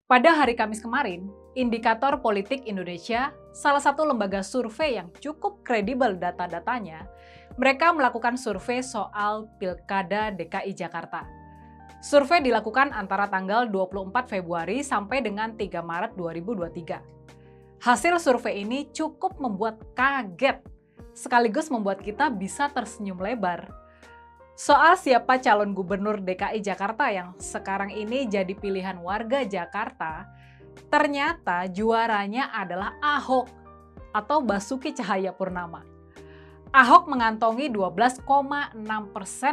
Pada hari Kamis kemarin, Indikator Politik Indonesia, salah satu lembaga survei yang cukup kredibel data-datanya, mereka melakukan survei soal Pilkada DKI Jakarta. Survei dilakukan antara tanggal 24 Februari sampai dengan 3 Maret 2023. Hasil survei ini cukup membuat kaget, sekaligus membuat kita bisa tersenyum lebar. Soal siapa calon gubernur DKI Jakarta yang sekarang ini jadi pilihan warga Jakarta, ternyata juaranya adalah Ahok atau Basuki Cahayapurnama. Ahok mengantongi 12,6%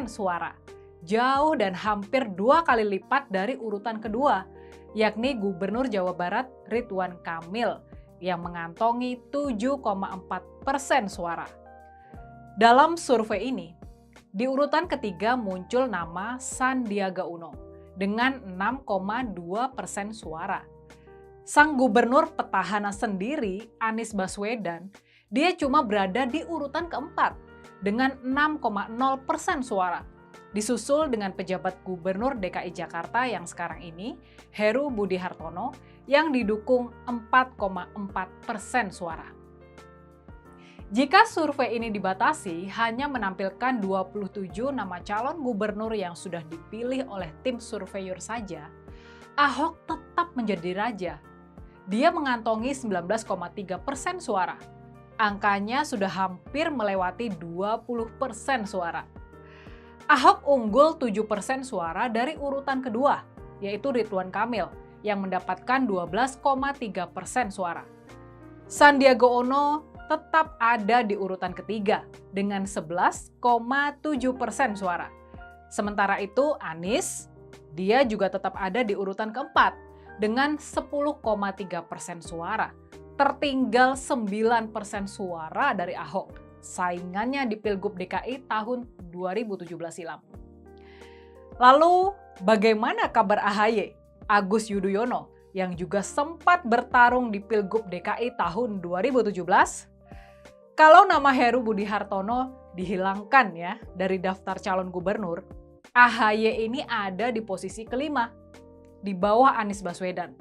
suara, jauh dan hampir 2 kali lipat dari urutan kedua, yakni Gubernur Jawa Barat Ridwan Kamil yang mengantongi 7,4% suara. Dalam survei ini, di urutan ketiga muncul nama Sandiaga Uno dengan 6,2% suara. Sang gubernur petahana sendiri, Anies Baswedan, dia cuma berada di urutan keempat dengan 6,0% suara. Disusul dengan pejabat gubernur DKI Jakarta yang sekarang ini, Heru Budi Hartono, yang didukung 4,4% suara. Jika survei ini dibatasi hanya menampilkan 27 nama calon gubernur yang sudah dipilih oleh tim surveyor saja, Ahok tetap menjadi raja. Dia mengantongi 19,3% suara. Angkanya sudah hampir melewati 20% suara. Ahok unggul 7% suara dari urutan kedua, yaitu Ridwan Kamil, yang mendapatkan 12,3% suara. Sandiaga Uno tetap ada di urutan ketiga dengan 11,7% suara. Sementara itu Anies, dia juga tetap ada di urutan keempat dengan 10,3% suara. Tertinggal 9% suara dari Ahok, saingannya di Pilgub DKI tahun 2017 silam. Lalu bagaimana kabar AHY, Agus Yudhoyono, yang juga sempat bertarung di Pilgub DKI tahun 2017? Kalau nama Heru Budi Hartono dihilangkan ya dari daftar calon gubernur, AHY ini ada di posisi kelima, di bawah Anies Baswedan.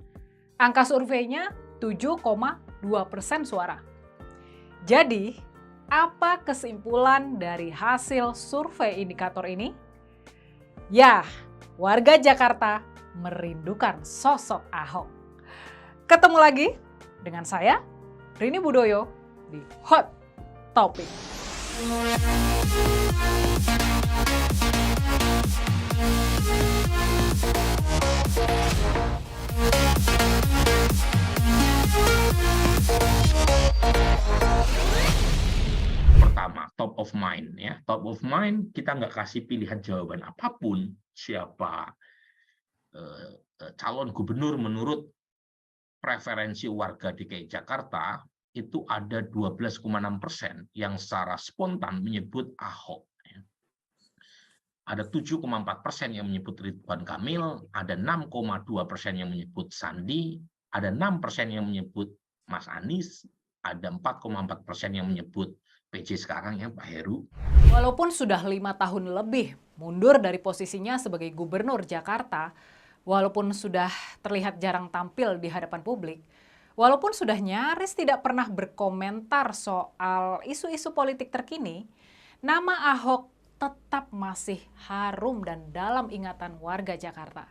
Angka surveinya 7,2% suara. Jadi, apa kesimpulan dari hasil survei indikator ini? Ya, warga Jakarta merindukan sosok Ahok. Ketemu lagi dengan saya, Rini Budoyo, di Hot Topic. Pertama, top of mind ya. Top of mind kita nggak kasih pilihan jawaban apapun siapa calon gubernur menurut preferensi warga DKI Jakarta, itu ada 12,6% yang secara spontan menyebut Ahok. Ada 7,4% yang menyebut Ridwan Kamil, ada 6,2% yang menyebut Sandi, ada 6% yang menyebut Mas Anies, ada 4,4% yang menyebut PJ sekarang ya Pak Heru. Walaupun sudah 5 tahun lebih mundur dari posisinya sebagai gubernur Jakarta, walaupun sudah terlihat jarang tampil di hadapan publik, walaupun sudah nyaris tidak pernah berkomentar soal isu-isu politik terkini, nama Ahok tetap masih harum dan dalam ingatan warga Jakarta.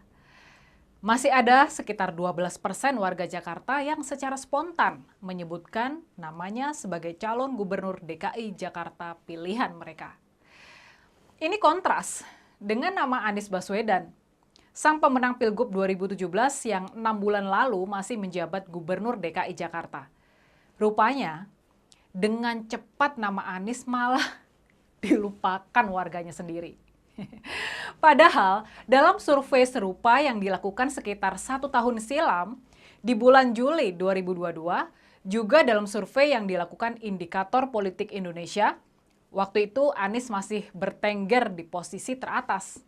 Masih ada sekitar 12% warga Jakarta yang secara spontan menyebutkan namanya sebagai calon gubernur DKI Jakarta pilihan mereka. Ini kontras dengan nama Anies Baswedan, sang pemenang Pilgub 2017 yang 6 bulan lalu masih menjabat Gubernur DKI Jakarta. Rupanya, dengan cepat nama Anies malah dilupakan warganya sendiri. Padahal, dalam survei serupa yang dilakukan sekitar 1 tahun silam, di bulan Juli 2022, juga dalam survei yang dilakukan Indikator Politik Indonesia, waktu itu Anies masih bertengger di posisi teratas.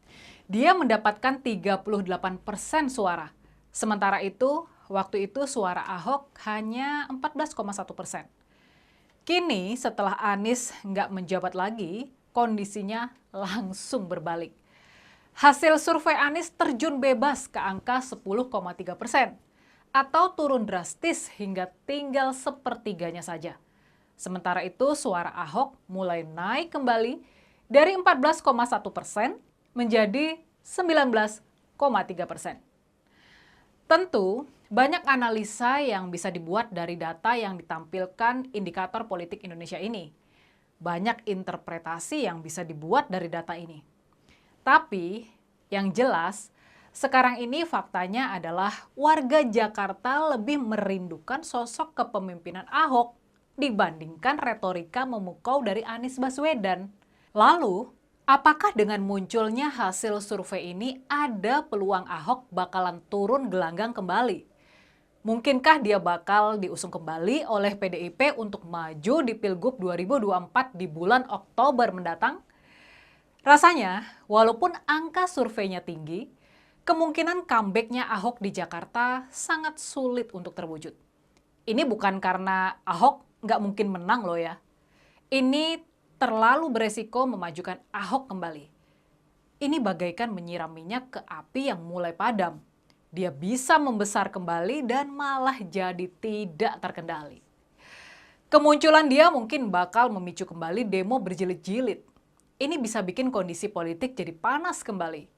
Dia mendapatkan 38% suara. Sementara itu, waktu itu suara Ahok hanya 14,1%. Kini setelah Anies nggak menjabat lagi, kondisinya langsung berbalik. Hasil survei Anies terjun bebas ke angka 10,3%. atau turun drastis hingga tinggal sepertiganya saja. Sementara itu, suara Ahok mulai naik kembali dari 14,1% menjadi 19,3%. Tentu, banyak analisa yang bisa dibuat dari data yang ditampilkan indikator politik Indonesia ini. Banyak interpretasi yang bisa dibuat dari data ini. Tapi, yang jelas, sekarang ini faktanya adalah warga Jakarta lebih merindukan sosok kepemimpinan Ahok dibandingkan retorika memukau dari Anies Baswedan. Lalu, apakah dengan munculnya hasil survei ini ada peluang Ahok bakalan turun gelanggang kembali? Mungkinkah dia bakal diusung kembali oleh PDIP untuk maju di Pilgub 2024 di bulan Oktober mendatang? Rasanya, walaupun angka surveinya tinggi, kemungkinan comeback-nya Ahok di Jakarta sangat sulit untuk terwujud. Ini bukan karena Ahok nggak mungkin menang loh ya. Ini terlalu beresiko memajukan Ahok kembali. Ini bagaikan menyiram minyak ke api yang mulai padam. Dia bisa membesar kembali dan malah jadi tidak terkendali. Kemunculan dia mungkin bakal memicu kembali demo berjilid-jilid. Ini bisa bikin kondisi politik jadi panas kembali.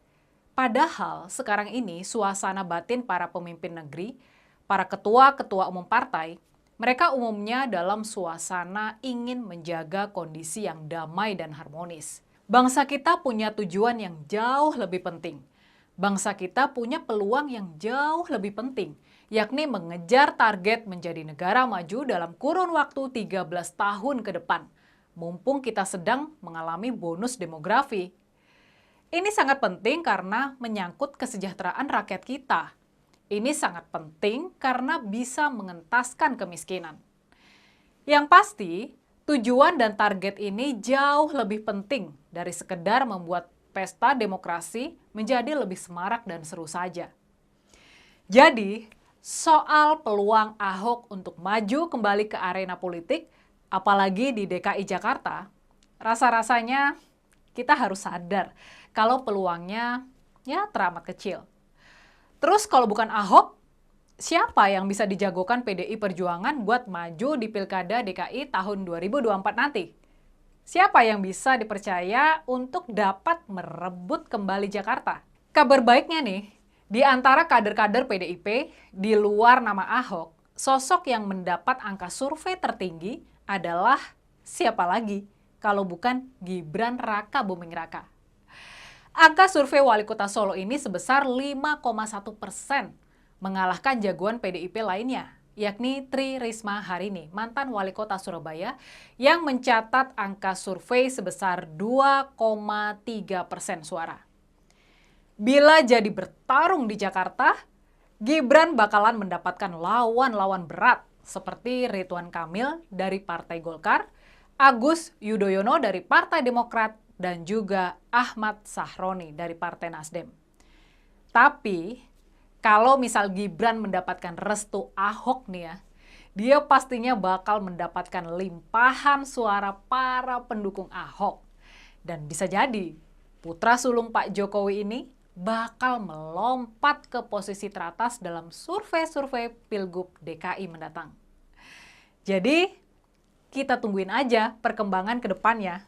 Padahal sekarang ini suasana batin para pemimpin negeri, para ketua-ketua umum partai, mereka umumnya dalam suasana ingin menjaga kondisi yang damai dan harmonis. Bangsa kita punya tujuan yang jauh lebih penting. Bangsa kita punya peluang yang jauh lebih penting, yakni mengejar target menjadi negara maju dalam kurun waktu 13 tahun ke depan, mumpung kita sedang mengalami bonus demografi. Ini sangat penting karena menyangkut kesejahteraan rakyat kita. Ini sangat penting karena bisa mengentaskan kemiskinan. Yang pasti, tujuan dan target ini jauh lebih penting dari sekedar membuat pesta demokrasi menjadi lebih semarak dan seru saja. Jadi, soal peluang Ahok untuk maju kembali ke arena politik, apalagi di DKI Jakarta, rasa-rasanya kita harus sadar kalau peluangnya ya teramat kecil. Terus kalau bukan Ahok, siapa yang bisa dijagokan PDI Perjuangan buat maju di Pilkada DKI tahun 2024 nanti? Siapa yang bisa dipercaya untuk dapat merebut kembali Jakarta? Kabar baiknya nih, di antara kader-kader PDIP di luar nama Ahok, sosok yang mendapat angka survei tertinggi adalah siapa lagi kalau bukan Gibran Raka Buming Raka. Angka survei wali kota Solo ini sebesar 5,1%, mengalahkan jagoan PDIP lainnya, yakni Tri Risma Harini, mantan wali kota Surabaya, yang mencatat angka survei sebesar 2,3% suara. Bila jadi bertarung di Jakarta, Gibran bakalan mendapatkan lawan-lawan berat seperti Ridwan Kamil dari Partai Golkar, Agus Yudhoyono dari Partai Demokrat, dan juga Ahmad Sahroni dari Partai Nasdem. Tapi, kalau misal Gibran mendapatkan restu Ahok nih ya, dia pastinya bakal mendapatkan limpahan suara para pendukung Ahok. Dan bisa jadi, putra sulung Pak Jokowi ini bakal melompat ke posisi teratas dalam survei-survei Pilgub DKI mendatang. Jadi, kita tungguin aja perkembangan ke depannya.